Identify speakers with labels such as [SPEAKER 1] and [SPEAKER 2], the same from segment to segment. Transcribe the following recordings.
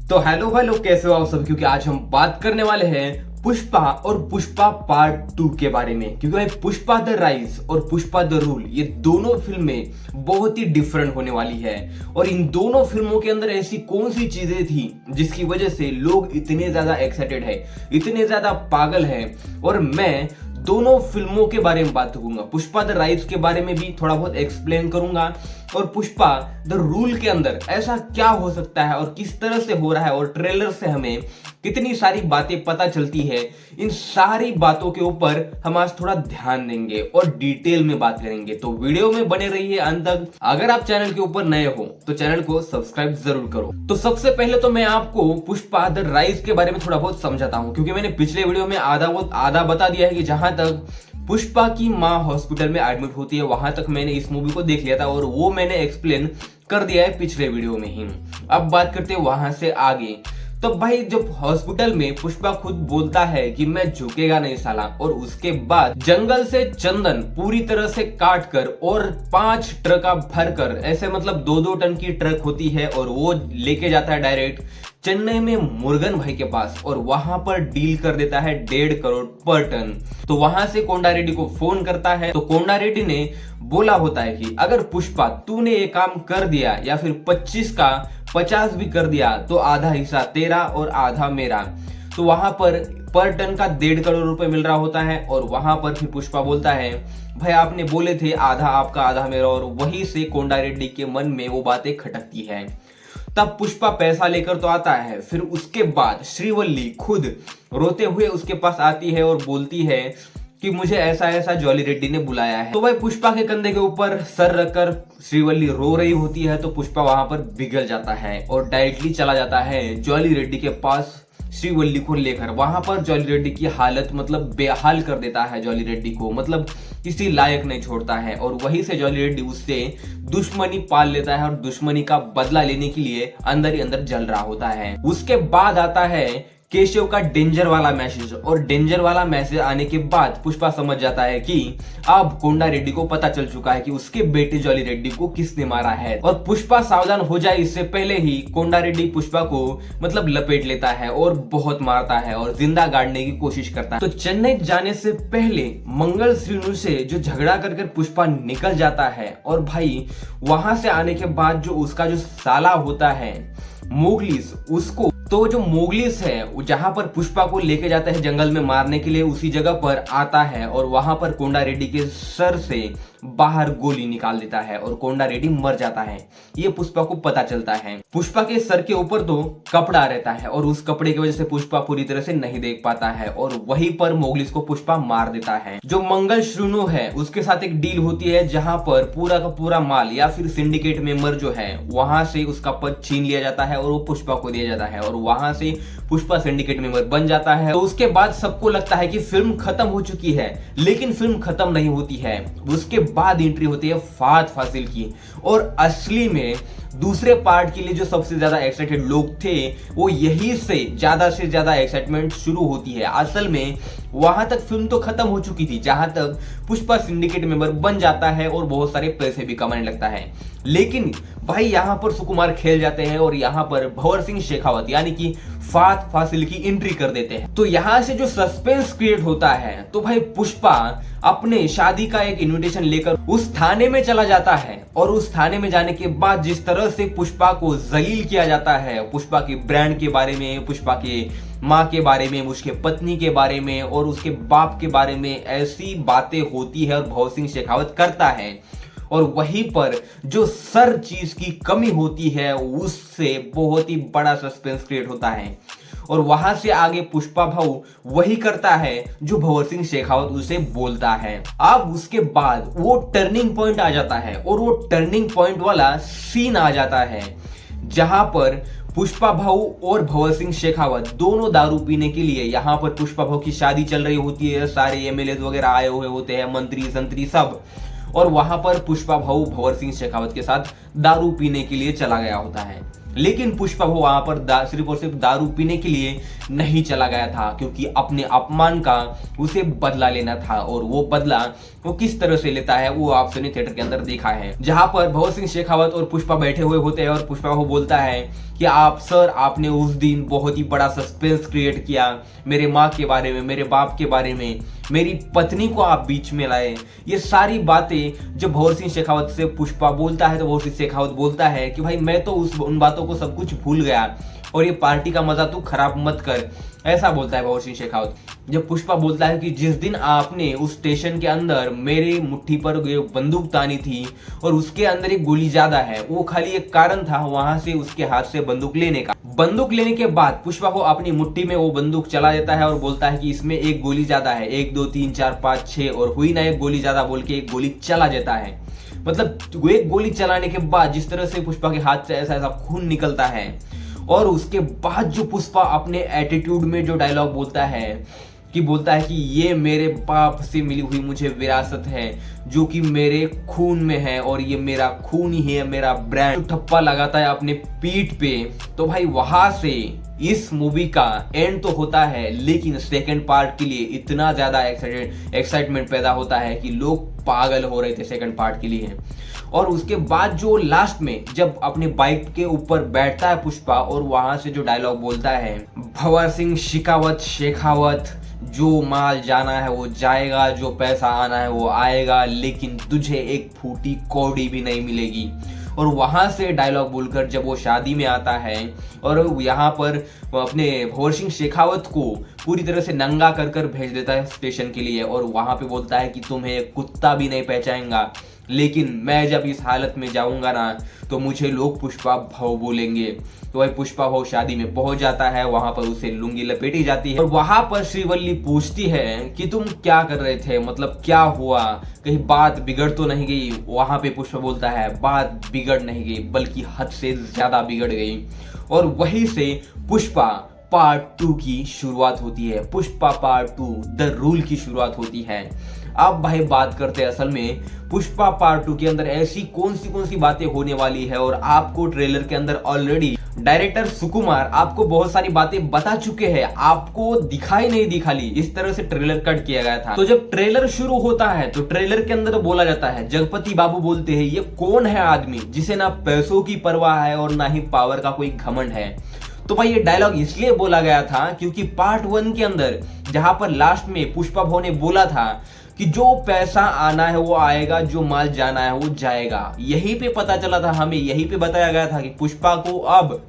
[SPEAKER 1] तो hello hello, कैसे हो आप सब? क्योंकि आज हम बात करने वाले हैं पुष्पा और पुष्पा पार्ट 2 के बारे में। क्योंकि भाई पुष्पा द राइज और पुष्पा द रूल ये दोनों फिल्में बहुत ही डिफरेंट होने वाली है। और इन दोनों फिल्मों के अंदर ऐसी कौन सी चीजें थी जिसकी वजह से लोग इतने ज्यादा एक्साइटेड है, इतने ज्यादा पागल है। और मैं दोनों फिल्मों के बारे में बात करूंगा। पुष्पा द राइज के बारे में भी थोड़ा बहुत एक्सप्लेन करूंगा, और पुष्पा द रूल के अंदर ऐसा क्या हो सकता है और किस तरह से हो रहा है, और ट्रेलर से हमें कितनी सारी बातें पता चलती है। इन सारी बातों के ऊपर हम आज थोड़ा ध्यान देंगे और डिटेल में बात करेंगे। तो वीडियो में बने रहिए अंत तक। अगर आप चैनल के ऊपर नए हो तो चैनल को सब्सक्राइब जरूर करो। तो सबसे पहले तो मैं आपको पुष्पा द राइज के बारे में थोड़ा बहुत समझाता हूं, क्योंकि मैंने पिछले वीडियो में आधा बता दिया है कि जहां तक पुष्पा की माँ हॉस्पिटल में एडमिट होती है वहां तक मैंने इस मूवी को देख लिया था, और वो मैंने एक्सप्लेन कर दिया है पिछले वीडियो में ही। अब बात करते हैं वहां से आगे। तो भाई जब हॉस्पिटल में पुष्पा खुद बोलता है कि मैं झुकेगा नहीं साला, और उसके बाद जंगल से चंदन पूरी तरह से काट कर और 5 ट्रक भर कर, ऐसे मतलब 2-2 टन की ट्रक होती है, और वो लेके जाता है डायरेक्ट चेन्नई में मुरुगन भाई के पास, और वहां पर डील कर देता है 1.5 करोड़ पर टन। तो वहां से कोंडा रेड्डी को फोन करता है। तो कोंडा रेड्डी ने बोला होता है कि अगर पुष्पा तूने ये काम कर दिया या फिर 25 का 50 भी कर दिया तो आधा हिस्सा तेरा और आधा मेरा। तो वहां पर टन का 1.5 करोड़ रुपए मिल रहा होता है। और वहां पर फिर पुष्पा बोलता है भाई आपने बोले थे आधा आपका आधा मेरा, और वहीं से कोंडा रेड्डी के मन में वो बातें खटकती है। तब पुष्पा पैसा लेकर तो आता है, फिर उसके बाद श्रीवल्ली खुद रोते हुए उसके पास आती है और बोलती है कि मुझे ऐसा ऐसा जॉली रेड्डी ने बुलाया है। तो भाई पुष्पा के कंधे के ऊपर सर रखकर श्रीवल्ली रो रही होती है, तो पुष्पा वहां पर बिगड़ जाता है और डायरेक्टली चला जाता है जॉली रेड्डी के पास श्रीवल्ली को लेकर। वहां पर जॉली रेड्डी की हालत मतलब बेहाल कर देता है, जॉली रेड्डी को मतलब किसी लायक नहीं छोड़ता है। और वहीं से जॉली रेड्डी उससे दुश्मनी पाल लेता है और दुश्मनी का बदला लेने के लिए अंदर ही अंदर जल रहा होता है। उसके बाद आता है केशव का डेंजर वाला मैसेज, और डेंजर वाला मैसेज आने के बाद पुष्पा समझ जाता है कि अब कोंडा रेड्डी को पता चल चुका है कि उसके बेटे जॉली रेड्डी को किसने मारा है। और पुष्पा सावधान हो जाए इससे पहले ही कोंडा रेड्डी पुष्पा को मतलब लपेट लेता है और बहुत मारता है और जिंदा गाड़ने की कोशिश करता है। तो चेन्नई जाने से पहले मंगल श्रीनु से जो झगड़ा कर पुष्पा निकल जाता है, और भाई वहां से आने के बाद जो उसका जो साला होता है मोगलिस, उसको तो जो मोगलिस है जहां पर पुष्पा को लेके जाता है जंगल में मारने के लिए, उसी जगह पर आता है और वहां पर कोंडा रेड्डी के सर से बाहर गोली निकाल देता है और कोंडा रेड्डी मर जाता है। ये पुष्पा को पता चलता है। पुष्पा के सर के ऊपर तो कपड़ा रहता है और उस कपड़े की वजह से पुष्पा पूरी तरह से नहीं देख पाता है, और वहीं पर मोगलिस को पुष्पा मार देता है। जो मंगल श्रीनु है उसके साथ एक डील होती है जहां पर पूरा का पूरा माल या फिर सिंडिकेट मेंबर जो है वहां से उसका पद छीन लिया जाता है और वो पुष्पा को दिया जाता है, और वहां से पुष्पा सिंडिकेट मेंबर बन जाता है। तो उसके बाद सबको लगता है कि फिल्म खत्म हो चुकी है, लेकिन फिल्म खत्म नहीं होती है। उसके बाद एंट्री होती है फहद फासिल की, और असली में दूसरे पार्ट के लिए जो सबसे ज्यादा एक्साइटेड लोग थे वो यही से ज्यादा एक्साइटमेंट शुरू होती है। असल में वहां तक फिल्म तो खत्म हो चुकी थी जहां तक पुष्पा सिंडिकेट मेंबर बन जाता है और बहुत सारे पैसे भी कमाने लगता है। लेकिन भाई यहाँ पर सुकुमार खेल जाते हैं और यहाँ पर भंवर सिंह शेखावत यानी कि फहद फासिल की एंट्री कर देते हैं। तो यहाँ से जो सस्पेंस क्रिएट होता है, तो भाई पुष्पा अपने शादी का एक इनविटेशन लेकर उस थाने में चला जाता है, और उस थाने में जाने के बाद जिस तरह से पुष्पा को जलील किया जाता है, पुष्पा की ब्रांड के बारे में, पुष्पा के माँ के बारे में, उसके पत्नी के बारे में और उसके बाप के बारे में ऐसी बातें होती है और भंवर सिंह शेखावत करता है। और वहीं पर जो सर चीज की कमी होती है उससे बहुत ही बड़ा सस्पेंस क्रिएट होता है, और वहां से आगे पुष्पा भाऊ वही करता है जो भंवर सिंह शेखावत उसे बोलता है। अब उसके बाद वो टर्निंग पॉइंट आ जाता है, और वो टर्निंग पॉइंट वाला सीन आ जाता है जहां पर पुष्पा भाऊ और भंवर सिंह शेखावत दोनों दारू पीने के लिए, यहाँ पर पुष्पा भाऊ की शादी चल रही होती है, सारे एमएलए वगैरह आए हुए होते हैं, मंत्री संतरी सब, और वहां पर पुष्पा भाऊ भंवर सिंह शेखावत के साथ दारू पीने के लिए चला गया होता है। लेकिन पुष्पा भाऊ वहां पर सिर्फ और सिर्फ दारू पीने के लिए नहीं चला गया था, क्योंकि अपने अपमान का उसे बदला लेना था, और वो बदला वो किस तरह से लेता है वो आपने थिएटर के अंदर देखा है, जहां पर भंवर सिंह शेखावत और पुष्पा बैठे हुए होते हैं और पुष्पा वो बोलता है कि आप सर आपने उस दिन बहुत ही बड़ा सस्पेंस क्रिएट किया, मेरे माँ के बारे में, मेरे बाप के बारे में, मेरी पत्नी को आप बीच में लाए। ये सारी बातें जब भंवर सिंह शेखावत से पुष्पा बोलता है तो भंवर सिंह शेखावत बोलता है कि भाई मैं तो उन बातों को सब कुछ भूल गया और ये पार्टी का मजा तू खराब मत कर, ऐसा बोलता है भंवर सिंह शेखावत। जब पुष्पा बोलता है कि जिस दिन आपने उस स्टेशन के अंदर मेरे मुट्ठी पर बंदूक तानी थी और उसके अंदर एक गोली ज्यादा है, वो खाली एक कारण था वहां से उसके हाथ से बंदूक लेने का। बंदूक लेने के बाद पुष्पा को अपनी मुट्ठी में वो बंदूक चला देता है और बोलता है कि इसमें एक गोली ज्यादा है, 1 2 3 4 5 6 और हुई ना एक गोली ज्यादा बोल के एक गोली चला देता है। मतलब एक गोली चलाने के बाद जिस तरह से पुष्पा के हाथ से ऐसा ऐसा खून निकलता है और उसके बाद जो पुष्पा अपने एटीट्यूड में जो डायलॉग बोलता है कि ये मेरे बाप से मिली हुई मुझे विरासत है जो कि मेरे खून में है और ये मेरा खून ही है, मेरा ब्रांड, ठप्पा लगाता है अपने पीठ पे। तो भाई वहां से इस मूवी का एंड तो होता है, लेकिन सेकंड पार्ट के लिए इतना ज्यादा एक्साइटमेंट पैदा होता है कि लोग पागल हो रहे थे सेकंड पार्ट के लिए। और उसके बाद जो लास्ट में जब अपने बाइक के ऊपर बैठता है पुष्पा और वहां से जो डायलॉग बोलता है, भंवर सिंह शेखावत, जो माल जाना है वो जाएगा, जो पैसा आना है वो आएगा, लेकिन तुझे एक फूटी कौड़ी भी नहीं मिलेगी। और वहां से डायलॉग बोलकर जब वो शादी में आता है और यहाँ पर अपने भंवर सिंह शेखावत को पूरी तरह से नंगा कर भेज देता है स्टेशन के लिए और वहां पे बोलता है कि तुम्हें कुत्ता भी नहीं पहचानेगा, लेकिन मैं जब इस हालत में जाऊंगा ना तो मुझे लोग पुष्पा भाव बोलेंगे। तो वही पुष्पा भाव शादी में पहुंच जाता है, वहां पर उसे लुंगी लपेटी जाती है और वहां पर श्रीवल्ली पूछती है कि तुम क्या कर रहे थे, मतलब क्या हुआ, कहीं बात बिगड़ तो नहीं गई। वहां पे पुष्पा बोलता है बात बिगड़ नहीं गई बल्कि हद से ज्यादा बिगड़ गई। और वहीं से पुष्पा पार्ट 2 की शुरुआत होती है, पुष्पा पार्ट 2 द रूल की शुरुआत होती है। अब भाई बात करते हैं असल में पुष्पा पार्ट 2 के अंदर ऐसी कौन सी बातें होने वाली है। और आपको ट्रेलर के अंदर ऑलरेडी डायरेक्टर सुकुमार आपको बहुत सारी बातें बता चुके हैं, आपको दिखाई नहीं दिखाली, इस तरह से ट्रेलर कट किया गया था। तो जब ट्रेलर शुरू होता है तो ट्रेलर के अंदर बोला जाता है, जगपति बाबू बोलते हैं ये कौन है आदमी जिसे ना पैसों की परवाह है और ना ही पावर का कोई घमंड है। तो भाई ये डायलॉग इसलिए बोला गया था क्योंकि पार्ट 1 के अंदर जहां पर लास्ट में पुष्पा भाव ने बोला था कि जो पैसा आना है वो आएगा, जो माल जाना है वो जाएगा, यहीं पे पता चला था हमें, यहीं पे बताया गया था कि पुष्पा को अब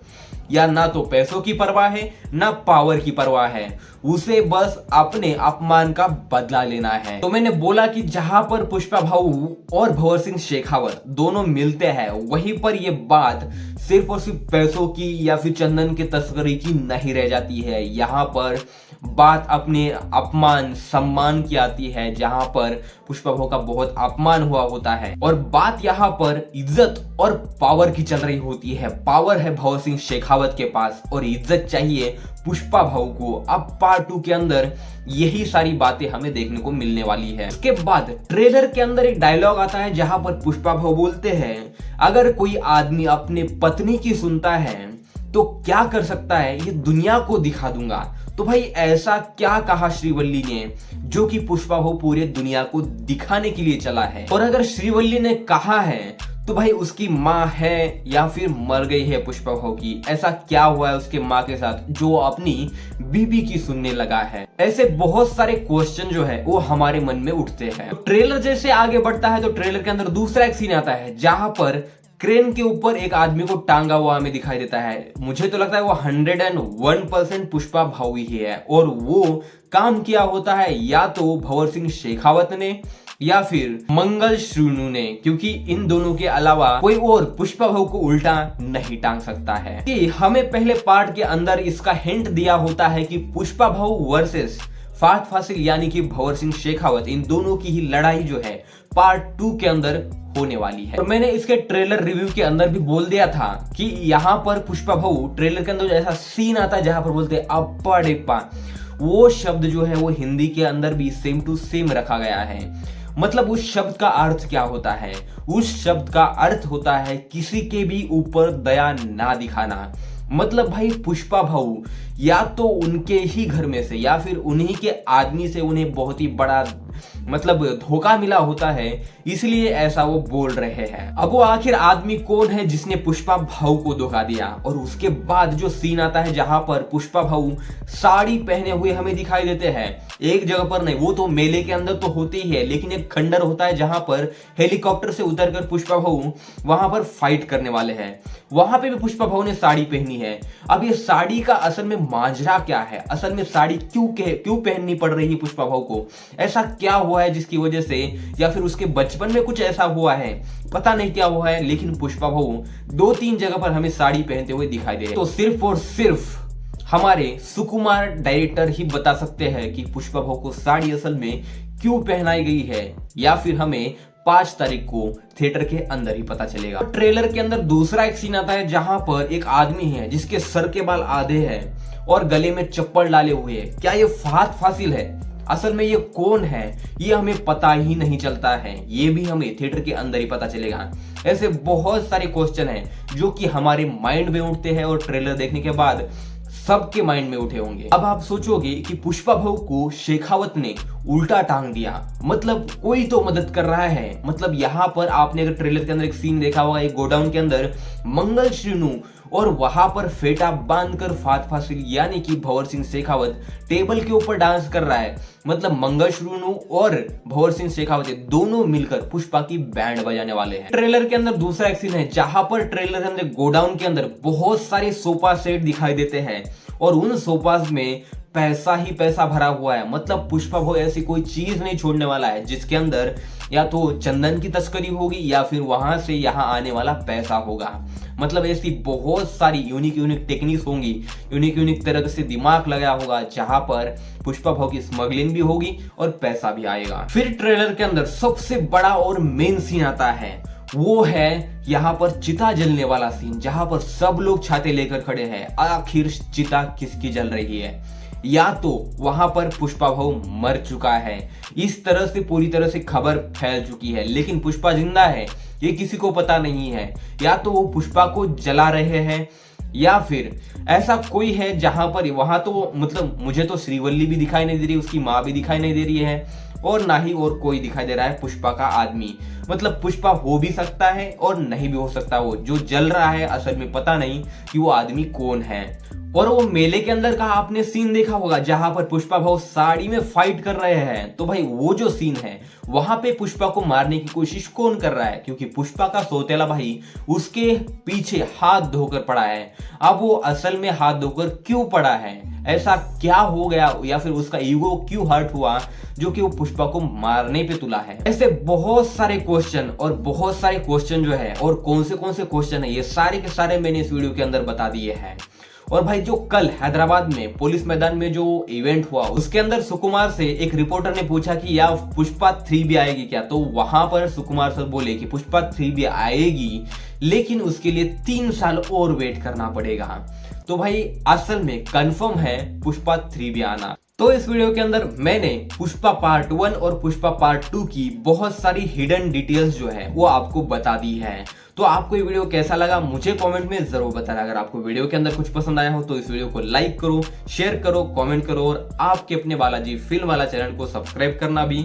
[SPEAKER 1] या ना तो पैसों की परवाह है ना पावर की परवाह है, उसे बस अपने अपमान का बदला लेना है। तो मैंने बोला कि जहां पर पुष्पा भाऊ और भंवर सिंह शेखावत दोनों मिलते हैं वहीं पर ये बात सिर्फ और सिर्फ पैसों की या फिर चंदन के तस्करी की नहीं रह जाती है। यहाँ पर बात अपने अपमान सम्मान की आती है, जहां पर पुष्पा भाऊ का बहुत अपमान हुआ होता है और बात यहाँ पर इज्जत और पावर की चल रही होती है। पावर है भंवर सिंह शेखावत के पास और इज्जत चाहिए पुष्पा भाऊ को। अब पार्ट 2 के अंदर यही सारी बातें हमें देखने को मिलने वाली है। उसके बाद ट्रेलर के अंदर एक डायलॉग आता है जहां पर पुष्पा भाऊ बोलते हैं, अगर कोई आदमी अपने पत्नी की सुनता है तो क्या कर सकता है, ये दुनिया को दिखा दूंगा। तो भाई ऐसा क्या कहा श्रीवल्ली ने जो कि पुष्पा भाऊ पूरे दुनिया को दिखाने के लिए चला है। और अगर श्रीवल्ली ने कहा है तो भाई उसकी माँ है या फिर मर गई है पुष्पा भाऊ की, ऐसा क्या हुआ है उसके माँ के साथ जो अपनी बीबी की सुनने लगा है। ऐसे बहुत सारे क्वेश्चन जो है वो हमारे मन में उठते हैं। तो ट्रेलर जैसे आगे बढ़ता है तो ट्रेलर के अंदर दूसरा एक सीन आता है जहां पर क्रेन के ऊपर एक आदमी को टांगा हुआ हमें दिखाई देता है। मुझे तो लगता है वो 101% पुष्पा भाऊ ही है और वो काम किया होता है या तो भंवर सिंह शेखावत ने या फिर मंगल श्रीनु ने, क्योंकि इन दोनों के अलावा कोई और पुष्पा भाऊ को उल्टा नहीं टांग सकता है। कि हमें पहले पार्ट के अंदर इसका हिंट दिया होता है कि पुष्पा भाऊ वर्सेस फहद फासिल यानी कि भंवर सिंह शेखावत, इन दोनों की ही लड़ाई जो है पार्ट 2 के अंदर होने वाली है। और मैंने इसके ट्रेलर रिव्यू के अंदर भी बोल दिया था कि यहाँ पर पुष्पा भाऊ ट्रेलर के अंदर ऐसा सीन आता है जहां पर बोलते हैं अप्पा डिप्पा, वो शब्द जो है वो हिंदी के अंदर भी सेम टू सेम रखा गया है। मतलब उस शब्द का अर्थ क्या होता है, उस शब्द का अर्थ होता है किसी के भी ऊपर दया ना दिखाना। मतलब भाई पुष्पा भाऊ या तो उनके ही घर में से या फिर उन्हीं के आदमी से उन्हें बहुत ही बड़ा मतलब धोखा मिला होता है, इसलिए ऐसा वो बोल रहे हैं। अब वो आखिर आदमी कौन है जिसने पुष्पा भाऊ को धोखा दिया? और उसके बाद जो सीन आता है जहां पर पुष्पा भाऊ साड़ी पहने हुए हमें दिखाई देते हैं, एक जगह पर नहीं, वो तो मेले के अंदर तो होते ही है, लेकिन एक खंडर होता है जहां पर हेलीकॉप्टर से उतरकर पुष्पा भाऊ वहां पर फाइट करने वाले हैं। वहां पे भी पुष्पा भाऊ ने साड़ी पहनी है। अब ये साड़ी का असल में माजरा क्या है? असल में साड़ी क्यों पहननी पड़ रही है पुष्पा भाऊ को? ऐसा क्या हुआ है जिसकी वजह से, या फिर उसके बचपन में कुछ ऐसा हुआ है, पता नहीं क्या हुआ है, लेकिन पुष्पा भाऊ 2-3 जगह पर हमें साड़ी पहनते हुए दिखाई दे रहे हैं। तो सिर्फ और सिर्फ हमारे सुकुमार डायरेक्टर ही बता सकते हैं कि पुष्पा भाऊ को साड़ी असल में क्यों पहनाई गई है, या फिर हमें 5 तारीख को थिएटर के अंदर ही पता चलेगा। ट्रेलर के अंदर दूसरा एक सीन आता है जहां पर एक आदमी है जिसके सर के बाल आधे हैं और गले में चप्पल डाले हुए है। क्या ये फहद फासिल है? असल में ये कौन है ये हमें पता ही नहीं चलता है, ये भी हमें थिएटर के अंदर ही पता चलेगा। ऐसे बहुत सारे क्वेश्चन हैं जो कि हमारे माइंड में उठते हैं और ट्रेलर देखने के बाद सबके माइंड में उठे होंगे। अब आप सोचोगे कि पुष्पा भाऊ को शेखावत ने उल्टा टांग दिया, मतलब कोई तो मदद कर रहा है। मतलब यहाँ पर आपने अगर ट्रेलर के अंदर एक सीन देखा होगा, एक गोडाउन के अंदर मंगल श्रीनु और वहां पर फेटा बांधकर फहद फासिल यानी कि भंवर सिंह शेखावत टेबल के ऊपर डांस कर रहा है। मतलब मंगल श्रीनु और भंवर सिंह शेखावत दोनों मिलकर पुष्पा की बैंड बजाने वाले हैं। ट्रेलर के अंदर दूसरा एक सीन है जहां पर ट्रेलर के अंदर गोडाउन के अंदर बहुत सारे सोफा सेट दिखाई देते हैं और उन सोफास में पैसा ही पैसा भरा हुआ है। मतलब पुष्पा भाऊ ऐसी कोई चीज नहीं छोड़ने वाला है जिसके अंदर या तो चंदन की तस्करी होगी या फिर वहां से यहाँ आने वाला पैसा होगा। मतलब ऐसी बहुत सारी यूनिक टेक्निक्स होंगी, यूनिक तरह से दिमाग लगाया होगा जहां पर पुष्पा भाऊ की स्मगलिंग भी होगी और पैसा भी आएगा। फिर ट्रेलर के अंदर सबसे बड़ा और मेन सीन आता है, वो है यहाँ पर चिता जलने वाला सीन जहां पर सब लोग छाते लेकर खड़े हैं। आखिर चिता किसकी जल रही है? या तो वहां पर पुष्पा भाऊ मर चुका है, इस तरह से पूरी तरह से खबर फैल चुकी है, लेकिन पुष्पा जिंदा है ये किसी को पता नहीं है। या तो वो पुष्पा को जला रहे हैं या फिर ऐसा कोई है जहां पर वहां तो मतलब मुझे तो श्रीवल्ली भी दिखाई नहीं दे रही, उसकी माँ भी दिखाई नहीं दे रही है और ना ही और कोई दिखाई दे रहा है पुष्पा का आदमी। मतलब पुष्पा हो भी सकता है और नहीं भी हो सकता, वो जो जल रहा है असल में पता नहीं कि वो आदमी कौन है। और वो मेले के अंदर का आपने सीन देखा होगा जहां पर पुष्पा भाऊ साड़ी में फाइट कर रहे हैं, तो भाई वो जो सीन है वहां पे पुष्पा को मारने की कोशिश कौन कर रहा है? क्योंकि पुष्पा का सौतेला भाई उसके पीछे हाथ धोकर पड़ा है। अब वो असल में हाथ धोकर क्यों पड़ा है? ऐसा क्या हो गया या फिर उसका ईगो क्यों हर्ट हुआ जो कि वो पुष्पा को मारने पे तुला है? ऐसे बहुत सारे क्वेश्चन और बहुत सारे क्वेश्चन जो है और कौन से क्वेश्चन है ये सारे के सारे मैंने इस वीडियो के अंदर बता दिए हैं। और भाई जो कल हैदराबाद में पुलिस मैदान में जो इवेंट हुआ उसके अंदर सुकुमार से एक रिपोर्टर ने पूछा कि या पुष्पा 3 भी आएगी क्या, तो वहां पर सुकुमार सर बोले कि पुष्पा 3 भी आएगी लेकिन उसके लिए 3 साल और वेट करना पड़ेगा। तो भाई असल में कंफर्म है पुष्पा 3 भी आना। तो इस वीडियो के अंदर मैंने पुष्पा पार्ट 1 और पुष्पा पार्ट 2 की बहुत सारी हिडन डिटेल्स जो है वो आपको बता दी है। तो आपको ये वीडियो कैसा लगा मुझे कमेंट में जरूर बताना। अगर आपको वीडियो के अंदर कुछ पसंद आया हो तो इस वीडियो को लाइक करो, शेयर करो, कमेंट करो और आपके अपने बालाजी फिल्म वाला चैनल को सब्सक्राइब करना भी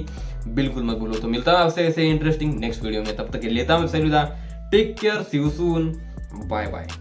[SPEAKER 1] बिल्कुल मत भूलो। तो मिलता है आपसे ऐसे इंटरेस्टिंग नेक्स्ट वीडियो में, तब तक के लिए लेता हूं take care, see you soon, bye bye.